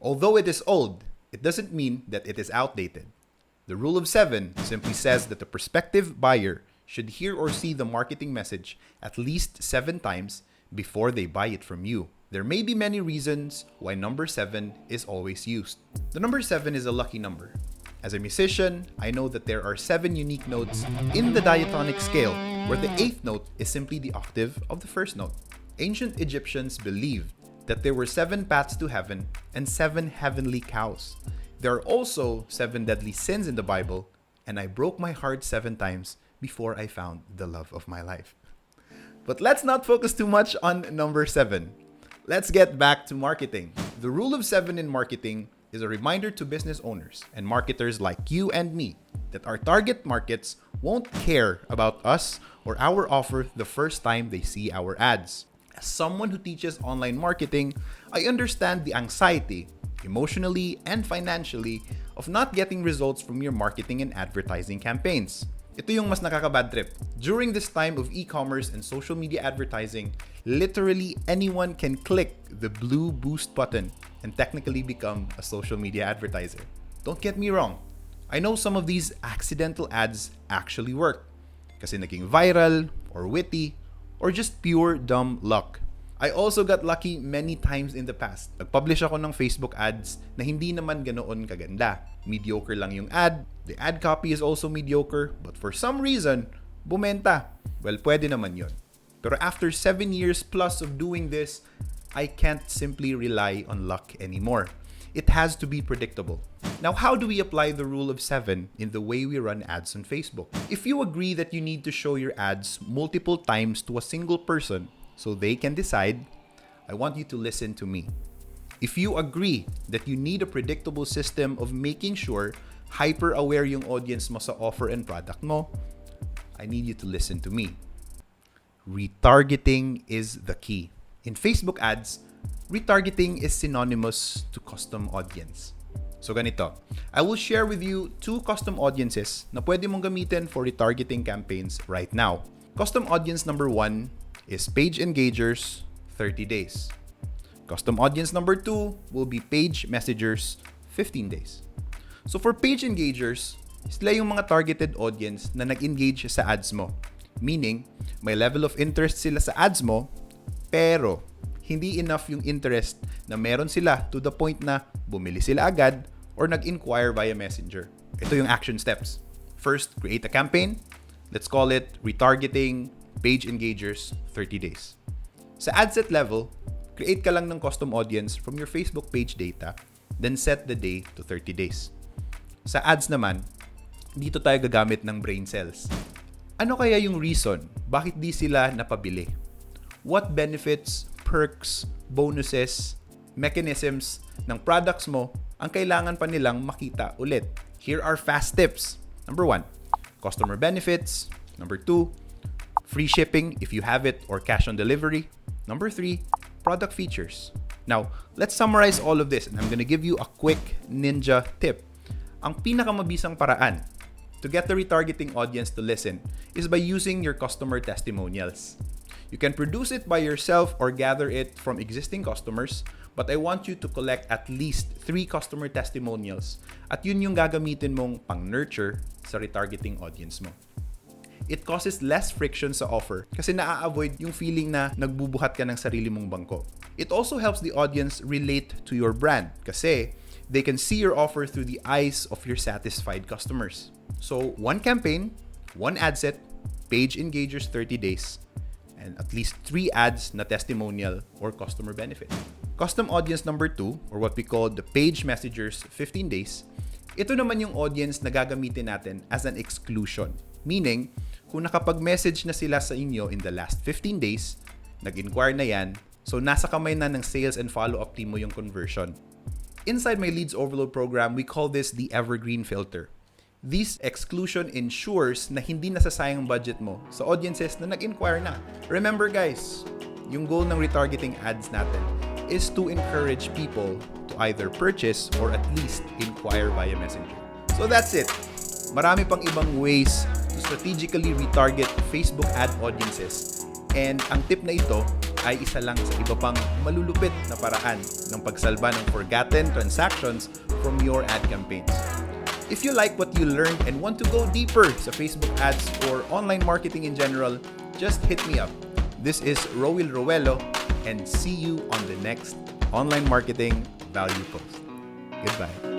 Although it is old, it doesn't mean that it is outdated. The rule of 7 simply says that the prospective buyer should hear or see the marketing message at least 7 times before they buy it from you. There may be many reasons why number 7 is always used. The number 7 is a lucky number. As a musician, I know that there are 7 unique notes in the diatonic scale, where the 8th note is simply the octave of the first note. Ancient Egyptians believed that there were 7 paths to heaven and 7 heavenly cows. There are also 7 deadly sins in the Bible, and I broke my heart 7 times before I found the love of my life. But let's not focus too much on number 7. Let's get back to marketing. The rule of 7 in marketing is a reminder to business owners and marketers like you and me that our target markets won't care about us or our offer the first time they see our ads. As someone who teaches online marketing, I understand the anxiety, emotionally and financially, of not getting results from your marketing and advertising campaigns. Ito yung mas nakaka-bad trip. During this time of e-commerce and social media advertising, literally anyone can click the blue boost button and technically become a social media advertiser. Don't get me wrong. I know some of these accidental ads actually work kasi naging viral or witty or just pure dumb luck. I also got lucky many times in the past. Nag-publish ako ng Facebook ads na hindi naman ganoon kaganda. Mediocre lang yung ad. The ad copy is also mediocre, but for some reason, bumenta. Well, pwede naman yun. Pero after 7 years plus of doing this, I can't simply rely on luck anymore. It has to be predictable. Now, how do we apply the rule of 7 in the way we run ads on Facebook? If you agree that you need to show your ads multiple times to a single person so they can decide, I want you to listen to me. If you agree that you need a predictable system of making sure hyper-aware yung audience mo sa offer and product mo, I need you to listen to me. Retargeting is the key. In Facebook ads, retargeting is synonymous to custom audience. So ganito, I will share with you 2 custom audiences na pwede mong gamitin for retargeting campaigns right now. Custom audience number 1 is page engagers 30 days. Custom audience number 2 will be page messengers 15 days. So for page engagers, sila yung mga targeted audience na nag-engage sa ads mo. Meaning, may level of interest sila sa ads mo, pero hindi enough yung interest na meron sila to the point na bumili sila agad or nag-inquire via messenger. Ito yung action steps. First, create a campaign. Let's call it retargeting page engagers 30 days. Sa ad set level, create ka lang ng custom audience from your Facebook page data, then set the day to 30 days. Sa ads naman, dito tayo gagamit ng brain cells. Ano kaya yung reason bakit di sila napabili? What benefits, perks, bonuses, mechanisms ng products mo ang kailangan pa nilang makita ulit? Here are fast tips. Number 1, customer benefits. Number 2, free shipping if you have it or cash on delivery. Number 3, product features. Now, let's summarize all of this and I'm gonna give you a quick ninja tip. Ang pinakamabisang paraan to get the retargeting audience to listen is by using your customer testimonials. You can produce it by yourself or gather it from existing customers, but I want you to collect at least 3 customer testimonials at yun yung gagamitin mong pang-nurture sa retargeting audience mo. It causes less friction sa offer kasi naa-avoid yung feeling na nagbubuhat ka ng sarili mong bangko. It also helps the audience relate to your brand kasi they can see your offer through the eyes of your satisfied customers. So, 1 campaign, 1 ad set, page engagers 30 days, and at least 3 ads na testimonial or customer benefit. Custom audience number 2, or what we call the page messengers 15 days, ito naman yung audience na gagamitin natin as an exclusion. Meaning, kung nakapag-message na sila sa inyo in the last 15 days, nag-inquire na yan, so nasa kamay na ng sales and follow-up team mo yung conversion. Inside my Leads Overload program, we call this the evergreen filter. This exclusion ensures na hindi nasasayang budget mo sa audiences na nag-inquire na. Remember guys, yung goal ng retargeting ads natin is to encourage people to either purchase or at least inquire via messenger. So that's it. Marami pang ibang ways to strategically retarget Facebook ad audiences. And ang tip na ito ay isa lang sa iba pang malulupit na paraan ng pagsalba ng forgotten transactions from your ad campaigns. If you like what you learned and want to go deeper sa Facebook ads or online marketing in general, just hit me up. This is Roel Roelo, and see you on the next Online Marketing Value Post. Goodbye.